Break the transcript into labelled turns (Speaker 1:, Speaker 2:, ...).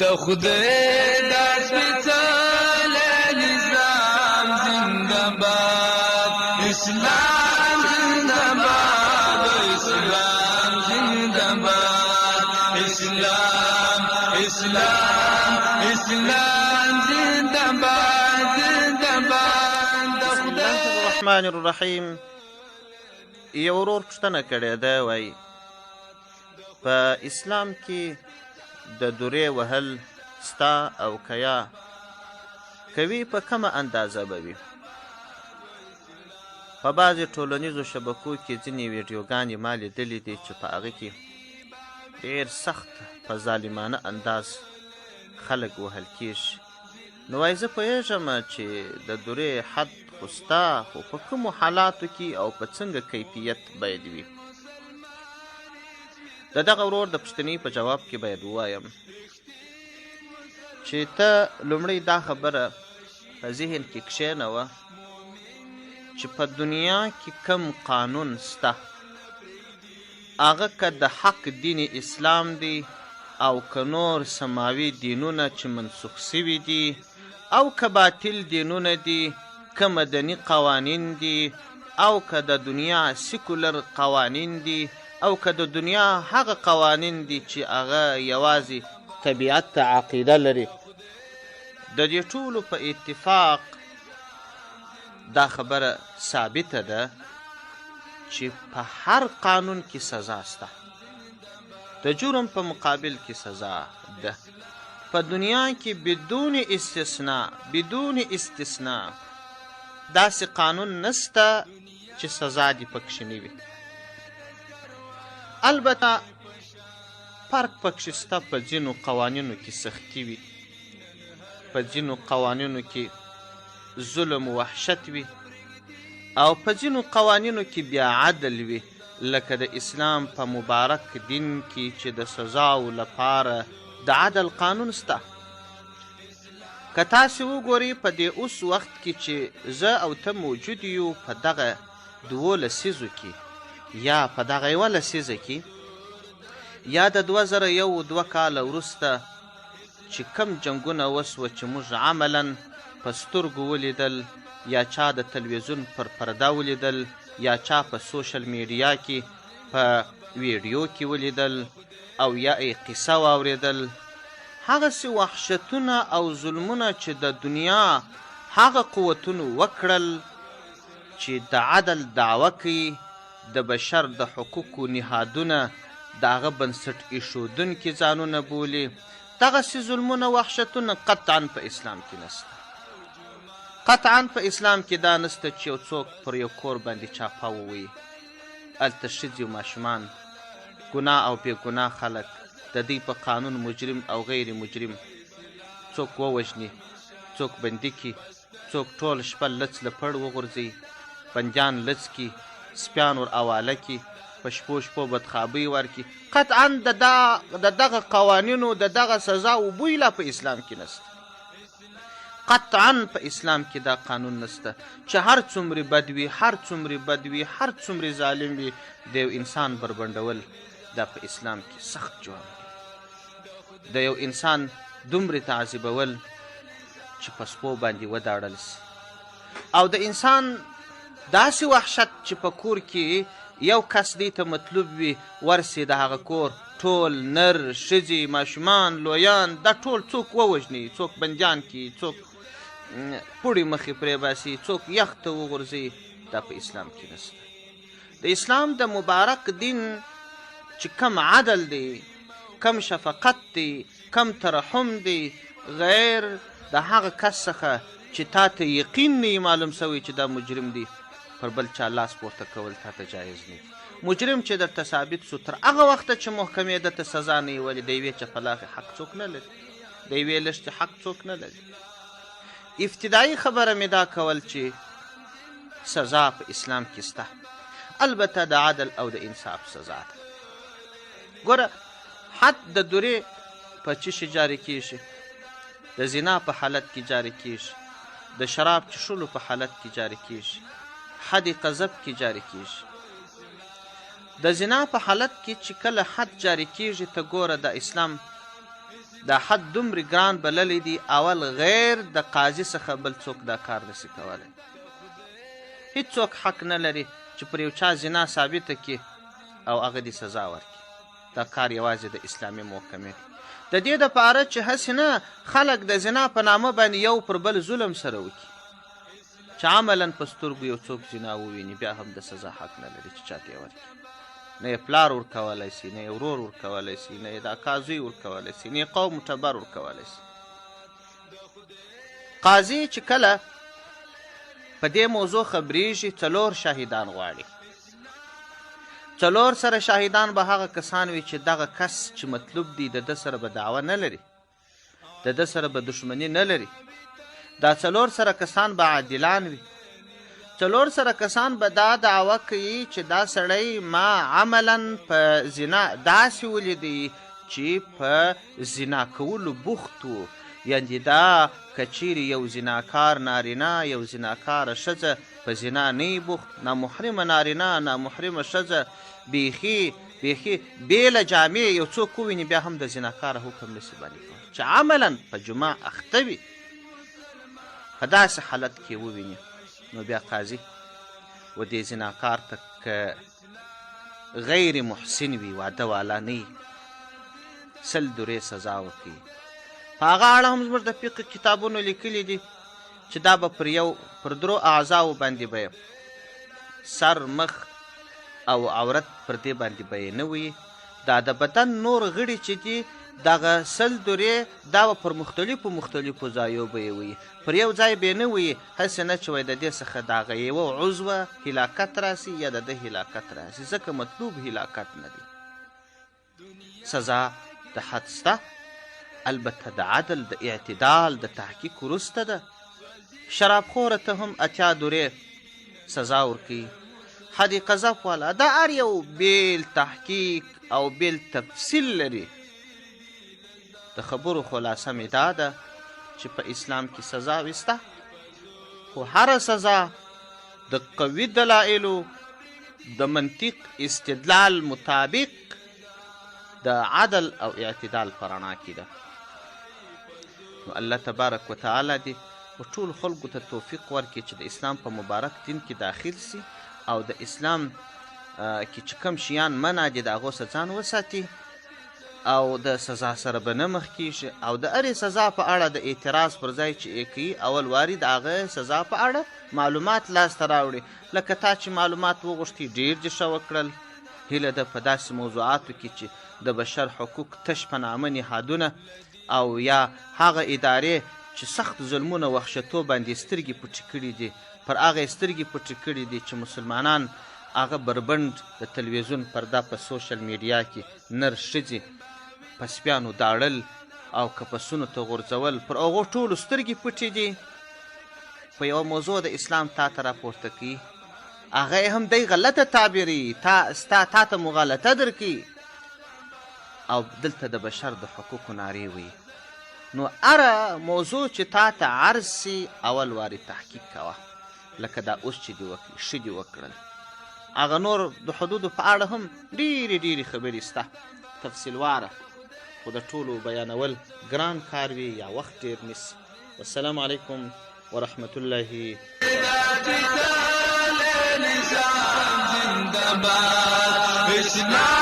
Speaker 1: د خدای د سپېڅلی نظام زنده باد، اسلام زنده باد، اسلام زنده باد، اسلام اسلام اسلام زنده باد، زنده باد.
Speaker 2: بسم الله الرحمن الرحیم. یو ورور پوښتنه کړې ده، وایي په اسلام کې د دورې وهل ستا او کیا کوي په کومه اندازه به وي؟ په بعضې ټولنیزو شبکو کې ځینې ویډیوګانې ما لیدلې دي چې په هغه کې ډېر سخت په ظالمانه انداز خلک وهل کېږي. نو وایي زه پوهېږم چې د دورې حد خو ستا، خو په کومو حالاتو کې او په څنګه کیفیت باید وي؟ د دغه ورور د پوښتنې په جواب کې باید ووایم چې ته لومړی دا خبره په ذهن کې کښېنوه چې په دنیا کې کم قانون سته، هغه که د حق دین اسلام دی او که نور سماوي دینونه چې منسوخ سوي دي، او که باطل دینونه دي، که مدني قوانین دي، او که د دنیا سیکولر قوانین دي، او که د دنیا هغه قوانین دي چې هغه یوازې طبیعت ته عقیده لري، د دې ټولو په اتفاق دا خبره ثابته ده چې په هر قانون کې سزا سته، د جرم په مقابل کې سزا ده. په دنیا کې بدون استثناء داسې قانون نسته چې سزا دې پکښې نه وي. البته فرق پکښې سته، په ځینو قوانینو کې سختي وي، په ځینو قوانینو کې ظلم و وحشت وي، او په ځینو قوانینو کې بیا عدل وي، لکه د اسلام په مبارک دین کې چې د سزاو لپاره د عدل قانون سته. که تاسې وګورئ په دې اوس وخت کې چې زه او ته موجود یو، په دغه 2 لسیزو کې یا په دغه 1 لسیزه کې یا د 2001 کاله وروسته چې کم جنګونه وسوه چې موږ عملا په سترګو ولیدل، یا چا د تلویزیون پر پرده ولیدل، یا چا په سوشل میډیا کې په ویډیو کې ولیدل، او یا یې قصه واورېدل، هغسې وحشتونه او ظلمونه چې د دنیا هغه قوتونو وکړل چې د عدل دعوه کوي، د بشر د حقوقو نهادونه د هغه بنسټ ایښودونکي ځانونه بولي، دغسې ظلمونه وحشتونه قطعا په اسلام کې نسته. قطعا په اسلام کې دا نسته چې یو څوک پر یو کور باندې چاپه ووهي، هلته ښځې او ماشومان، ګناه او بې ګناه خلک، د دوی په قانون مجرم او غیر مجرم، څوک ووژني، څوک بندي کړي، څوک ټول شپه لڅ لپړ وغورځوي، بندیان لڅ کړي، سپیان ور حواله کړي، په شپو بدخوابۍ ورکړي. قطعا د دغه قوانینو د دغه سزاو بوی لا په اسلام کې نسته. قطعا په اسلام کې دا قانون نسته چې هر څومره بد وي، هر څومره بد وي، هر څومره ظالم وي، د یو انسان بربنډول دا په اسلام کې سخت جرم دی. د یو انسان دومره تعذیبول چې په سپو باندې وداړل سي، او د انسان داسې وحشت چې په کور کې یو کس دی ته مطلوب وي، ورسي د هغه کور ټول نر، ښځې، ماشومان، لویان، دا ټول څوک ووژني، څوک بندیان کړي، څوک پوړې مخې پرې باسي، څوک یخ ته وغورځوي، دا په اسلام کې نسته. د اسلام د مبارک دین چې کم عدل دی، کم شفقت دی، کم ترحم دی، غیر د هغه کس څخه چې تا ته یقین نه معلوم سوی چې دا مجرم دی، پر بل چا لاس پورته کول تا ته جایز نه دي. مجرم چې درته ثابت سو، تر هغه وخته چې محکمې دته سزا نه یې ولې، د یوې چپلاخې حق څوک نه لري، د یوې لښتې حق څوک نه لري. ابتدایي خبره مې دا کول چې سزا په اسلام کې سته، البته د عدل او د انصاف سزا ده. ګوره، حد د دورې په څه شي جاري کېږي؟ د زنا په حالت کې جاري کېږي، د شراب څښلو په حالت کې جاري کېږي، حد قذف کې جاري کېږي. د زنا په حالت کې چې کله حد جاري کېږي، ته ګوره د اسلام دا حد دومره ګران بللی دی اول غیر د قاضي څخه بل څوک دا کار نشي کولی. هیڅوک حق نه لري چې پر یو چا زنا ثابته کړي او هغه دې سزا ورکړي. دا کار یوازې د اسلامي محکمې دی. د دې دپاره چې هسې نه خلک د زنا په نامه باندې یو پر بل ظلم سره وکړي، چې عملا په سترګو یو څوک زنا وویني بیا هم د سزا حق نه لري چې چاته یې ورکړي. نه یې پلار ورکولی سي، نه یې ورور ورکولی سي، نه یې د اکا زوی ورکولی سي، نه یې قوم معتبر ورکولی سي. قاضي چې کله په دې موضوع خبریږي 4 شاهدان غواړي. 4 سره شاهدان به هغه کسان وي چې دغه کس چې مطلوب دی د ده سره به دعوه نه لري، د ده سره به دښمني نه لري. دا 4 سره کسان به عادلان وي. 4 سره کسان به دا دعوه کوي چې دا سړی ما عملا په زنا داسې ولیدی چې په زنا کولو بوخت و. یعنې دا که چیرې یو زناکار نارینه یو زناکاره ښځه په زنا نه بوخت، نامحرمه نارینه نامحرمه ښځه بیخي بېله جامې یو څوک وویني بیا هم د زناکاره حکم نسي باندې کولی، چې عملا په جماع اخته وي، په داسې حالت کې وویني، نو بیا قاضي و دې زناکار ته که غیر محسن وي، واده والا نه وي، 100 دورې سزا ورکوي. په هغه اړه هم زموږ د فقه کتابونو لیکلي دي چې دا به پر 3 اعضاو باندې به سر، مخ او عورت پر دې باندې به یې نه وي. دا د بدن نور غړي چې دي دغه 100 دورې دا به پر مختلفو ځایو به یې وي، پر یو ځای به یې نه وي، هسې نه چې وایي د دې څخه د هغه یوه عضوه هلاکت راسي یا د ده هلاکت راسي، ځکه مطلوب هلاکت نه دی. سزا د حد سته، البته د عدل د اعتدال د تحقیق وروسته ده. شرابخوره ته هم 80 دورې سزا ورکوي. حد قذف والا دا هر یو بیل تحقیق او بیل تفصیل لري. د خبرو خلاصه مې دا ده چې په اسلام کې سزا وسته، خو هره سزا د قوي دلایلو د منطق استدلال مطابق د عدل او اعتدال په رڼا کې ده. نو الله تبارک وتعالی دې ټولو خلکو ته توفیق ورکړي چې د اسلام په مبارک دین کې داخل سي او د اسلام کې چې کوم شیان منع دي د هغو څخه ځان وساتي او د سزا سره به نه مخ کیږي، او د هرې سزا په اړه د اعتراض پر ځای چې یې کوي اول واري د هغه سزا په اړه معلومات لاسته راوړي. لکه تا چې معلومات وغوښتي ډېر دې ښه وکړل. هیله ده په داسې موضوعاتو کې چې د بشر حقوق تش په نامه نهادونه او یا هغه ادارې چې سخت ظلمونه وحشتو باندې سترګې پټې کړي دي، پر هغه سترګې پټې کړي دي چې مسلمانان هغه بربند د تلویزیون پرده په سوشل میډیا کې نر ښځې په سپیانو داړل او کپسونو ته غورځول، پر هغو ټولو سترګې پټې دي. په یوه موضوع د اسلام تا ته راپورته کوي، هغه هم دی غلطه تعبیري، تا ته مو غلطه درکوي، او دلته د بشر د حقوقو نارې وي. نو هره موضوع چې تا ته عرض سي اول واري تحقیق کوه، لکه دا اوس چې دې وکړي ښه دې وکړل. هغه نور د حدودو په اړه هم ډېرې خبرې سته تفصیل واره، خو د ټولو بیانول ګران کار وي یا وخت ډېر نیسي. والسلام علیکم ورحمة الله.
Speaker 1: اسلام